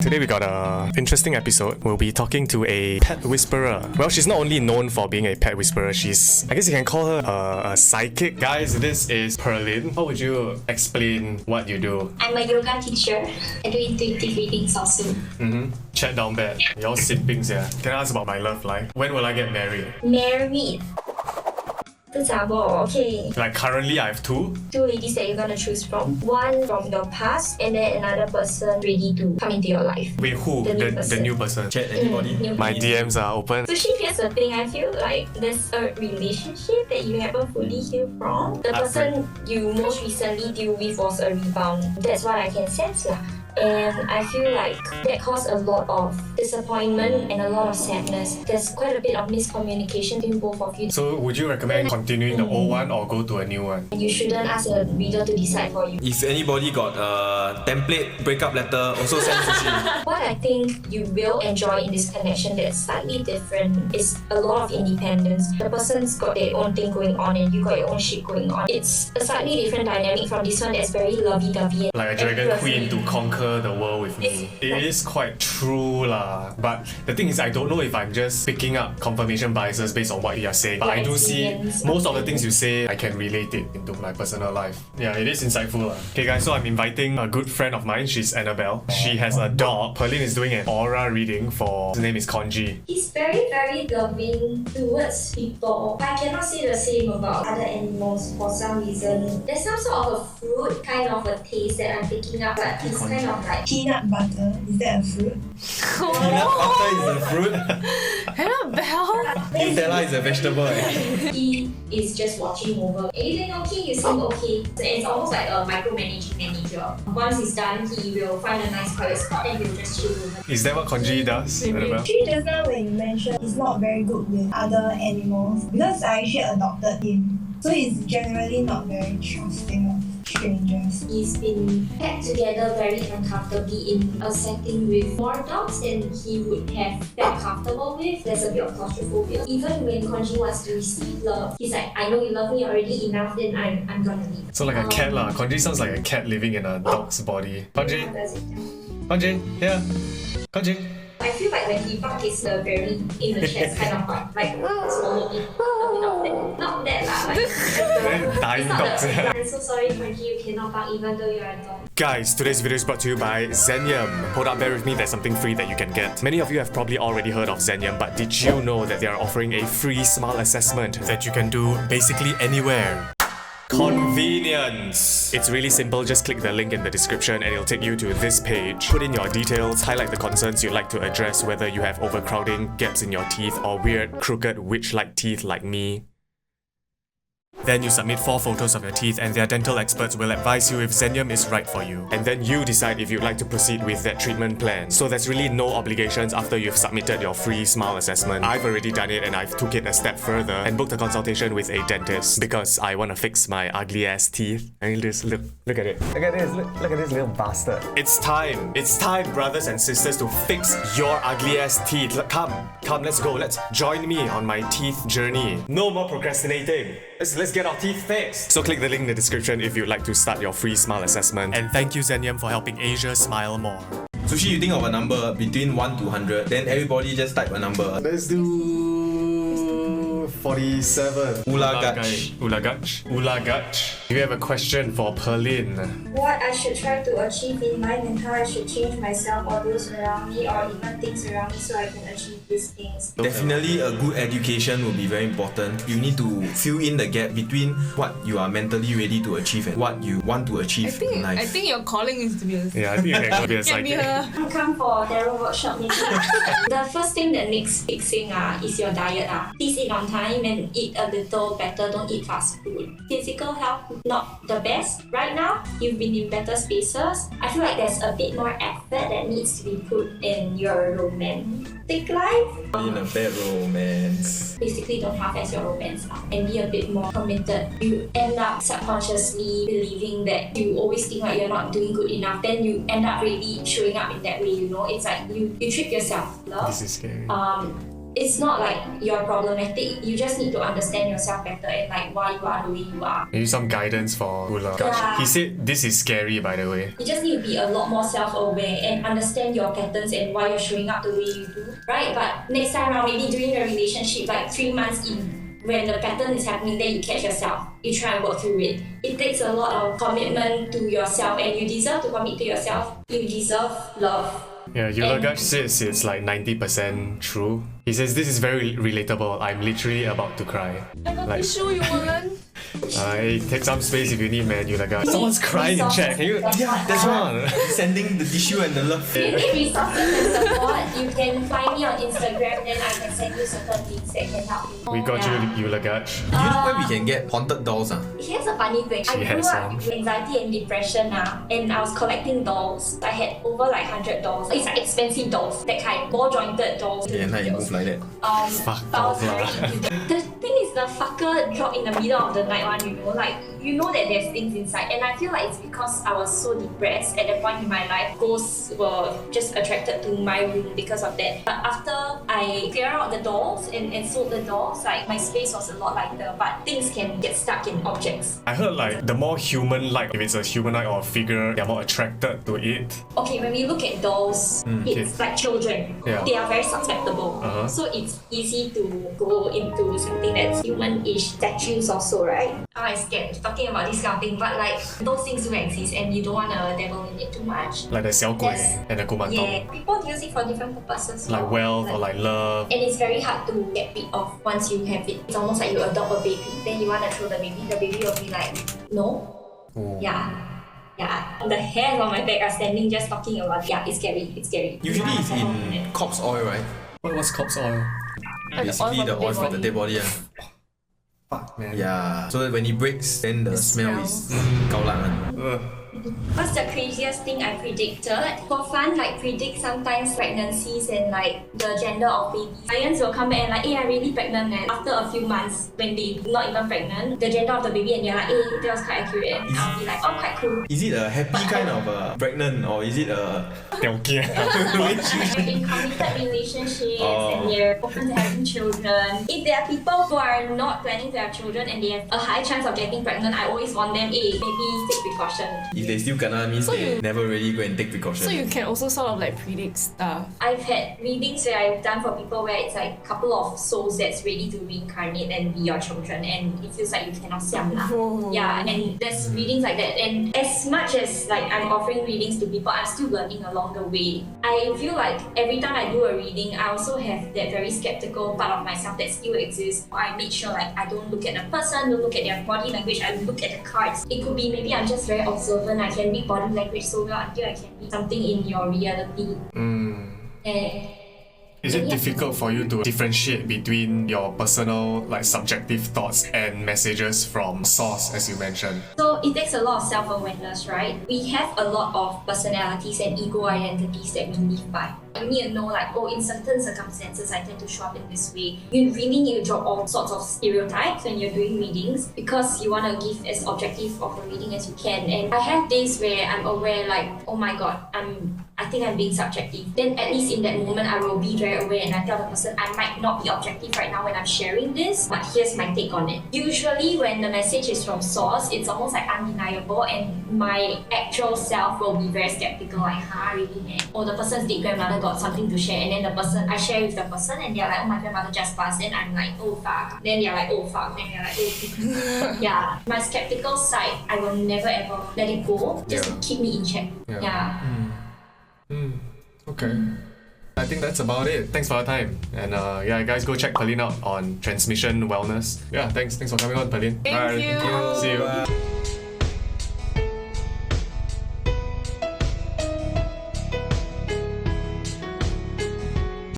Today we got an interesting episode. We'll be talking to a pet whisperer. Well, she's not only known for being a pet whisperer, I guess you can call her a psychic. Guys, this is Perlin. How would you explain what you do? I'm a yoga teacher. I do intuitive readings also. Chat down bad. Y'all siblings, yeah. Can I ask about my love life? When will I get married? Married. Okay. Like currently I have two ladies that you're gonna choose from. One from your past and then another person ready to come into your life. Wait, who? The new person? Chat anybody? My DMs are open. Sushii, here's the thing. I feel like there's a relationship that you haven't fully healed from. The person you most recently deal with was a rebound. That's what I can sense lah. And I feel like that caused a lot of disappointment and a lot of sadness. There's quite a bit of miscommunication between both of you. So would you recommend continuing the old one or go to a new one? You shouldn't ask the reader to decide for you. If anybody got a template breakup letter, also send Sushii. What I think you will enjoy in this connection that's slightly different is a lot of independence. The person's got their own thing going on and you got your own shit going on. It's a slightly different dynamic from this one that's very lovey-dovey. Like a dragon queen to conquer the world with me. It is quite true lah. But the thing is, I don't know if I'm just picking up confirmation biases based on what you're saying. But I do see most of the things you say, I can relate it into my personal life. Yeah, it is insightful lah. Okay guys, so I'm inviting a good friend of mine. She's Annabelle. She has a dog. Perlin is doing an aura reading for, his name is Konji. He's very, very loving towards people. I cannot say the same about other animals for some reason. There's some sort of a fruit kind of a taste that I'm picking up, but it's kind of like peanut butter. Is that a fruit? Peanut butter is a fruit. Annabelle? Nutella is a vegetable. he is just watching over. Anything okay, you seem okay. So it's almost like a micromanaging manager. Once he's done, he will find a nice quiet spot and he'll just chill over. Is that what Konji does, Annabelle? Actually, just now when you mentioned he's not very good with other animals because I actually adopted him. So he's generally not very trusting of strangers. He's been kept together very uncomfortably in a setting with more dogs than he would have felt comfortable with. There's a bit of claustrophobia. Even when Konji wants to receive love, he's like, I know you love me already enough, then I'm gonna leave. So like a cat lah. Konji sounds like a cat living in a dog's body. Konji? Konji? Yeah. Konji? I feel like when he barks, it's a very in the chest kind of bark, like swallow it. Not that lah. Like dying dogs. I'm so sorry, Konji, you cannot bark even though you're a dog. Guys, today's video is brought to you by Zenyum. Hold up, bear with me, there's something free that you can get. Many of you have probably already heard of Zenyum, but did you know that they are offering a free smile assessment that you can do basically anywhere? Convenience! It's really simple, just click the link in the description and it'll take you to this page. Put in your details, highlight the concerns you'd like to address, whether you have overcrowding, gaps in your teeth, or weird, crooked, witch-like teeth like me. Then you submit 4 photos of your teeth and their dental experts will advise you if Zenyum is right for you. And then you decide if you'd like to proceed with that treatment plan. So there's really no obligations after you've submitted your free smile assessment. I've already done it and I've took it a step further and booked a consultation with a dentist because I want to fix my ugly ass teeth. I mean, just look at it. Look at this, look at this little bastard. It's time, brothers and sisters, to fix your ugly ass teeth. Come, let's go. Let's join me on my teeth journey. No more procrastinating. Let's get our teeth fixed. So click the link in the description if you'd like to start your free smile assessment. And thank you Zenyum for helping Asia smile more. Sushii, you think of a number between 1 to 100, then everybody just type a number. Let's do 47. Ulagach. Do you have a question for Perlin? What I should try to achieve in life and how I should change myself or those around me or even things around me so I can achieve these things. Definitely a good education will be very important. You need to fill in the gap between what you are mentally ready to achieve and what you want to achieve in life. I think your calling is to be a Yeah, I think you can go be a psychic. Come for tarot workshop maybe. The first thing that needs fixing is your diet. Please eat on time and eat a little better. Don't eat fast food. Physical health, not the best. Right now, you've been in better spaces. I feel like there's a bit more effort that needs to be put in your romantic life. In a bad romance. Basically, don't half-ass your romance and be a bit more committed. You end up subconsciously believing that you always think like you're not doing good enough. Then you end up really showing up in that way, you know. It's like you trick yourself, love. This is scary. it's not like you're problematic. You just need to understand yourself better and like why you are the way you are. Maybe some guidance for Ula. Yeah. He said this is scary, by the way. You just need to be a lot more self-aware and understand your patterns and why you're showing up the way you do, right? But next time around, maybe during the relationship, like 3 months in, when the pattern is happening, then you catch yourself. You try and work through it. It takes a lot of commitment to yourself, and you deserve to commit to yourself. You deserve love. Yeah, Yulagaj says it's like 90% true. He says this is very relatable. I'm literally about to cry. I got Like- tissue, you woman. Hey, take some space if you need, man, Yulagaj. Someone's crying in chat. Can you? Yeah, that's why. Sending the tissue and the love. If you need resources and support, you can find me on Instagram, then I can send you certain links that can help you. We got you, Yulagaj. You know where we can get haunted dolls? Here's a funny thing. She I grew has up some. with anxiety and depression and I was collecting dolls. I had over like 100 dolls. It's like expensive dolls, that kind, ball jointed dolls. Yeah, now you move like that. Fuck But I was off very lah. into them. The thing is, the fucker dropped in the middle of the night one, you know, like you know that there's things inside, and I feel like it's because I was so depressed at that point in my life. Ghosts were just attracted to my room because of that. But after I cleared out the dolls and sold the dolls, like my space was a lot lighter. But things can get stuck in objects. I heard like the more human-like, if it's a humanoid or a figure, they're more attracted to it. Okay, when we look at dolls, it's like children. Yeah. They are very susceptible. Uh-huh. So it's easy to go into something that's human-ish, statues also, right? I'm scared talking about this kind of thing, but like those things do exist and you don't want to dabble in it too much. Like the xiao gui Yes. and the kumantong. Yeah, people use it for different purposes. Like wealth or like love. And it's very hard to get rid of once you have it. It's almost like you adopt a baby, then you want to throw the baby will be like, no. Ooh. Yeah. The hairs on my back are standing just talking about it. Yeah, it's scary. It's scary. Usually it's in corpse oil, right? What's corpse oil? Basically the oil from the dead body. Fuck, man. Yeah. So that when it breaks, then the smell is gao lan. Ugh. What's the craziest thing I predicted? For fun, like predict sometimes pregnancies and like the gender of babies. Clients will come back and like, hey, I'm really pregnant, and after a few months, when they're not even pregnant, the gender of the baby and they're like, hey, that was quite accurate, and I'll be like, oh, quite cool. Is it a happy kind of pregnant or is it a Tiao kia. Like in committed relationships and they're open to having children. If there are people who are not planning to have children and they have a high chance of getting pregnant, I always want them, hey, maybe take precaution. if they still kena means So they you- never really go and take precaution. So you can also sort of like predict stuff. I've had readings where I've done for people where it's like a couple of souls that's ready to reincarnate and be your children, and it feels like you cannot siam lah. Oh. Yeah, and there's readings like that. And as much as like I'm offering readings to people, I'm still learning along the way. I feel like every time I do a reading, I also have that very skeptical part of myself that still exists. I make sure like I don't look at the person, don't look at their body language, I look at the cards. It could be maybe I'm just very observant, I can read body language so well until I can read something in your reality. Is it difficult for you to differentiate between your personal, like subjective thoughts and messages from source, as you mentioned? So it takes a lot of self-awareness, right? We have a lot of personalities and ego identities that we live by. You need to know like, oh, in certain circumstances, I tend to show up in this way. You really need to drop all sorts of stereotypes when you're doing readings because you want to give as objective of a reading as you can. And I have days where I'm aware like, oh my god, I think I'm being subjective. Then at least in that moment, I will be very aware and I tell the person I might not be objective right now when I'm sharing this, but here's my take on it. Usually when the message is from source, it's almost like undeniable and my actual self will be very skeptical, like, huh, really man? Or the person's dead grandmother got something to share and then the person, I share with the person and they're like, oh, my grandmother just passed. Then I'm like, oh fuck. Then they're like, oh fuck. Then they're like, oh yeah. My skeptical side, I will never ever let it go just to keep me in check. Yeah. Okay. I think that's about it. Thanks for your time. And yeah, guys, go check Pauline out on Transmission Wellness. Yeah, thanks for coming on, Pauline. Thank you. See you. Bye.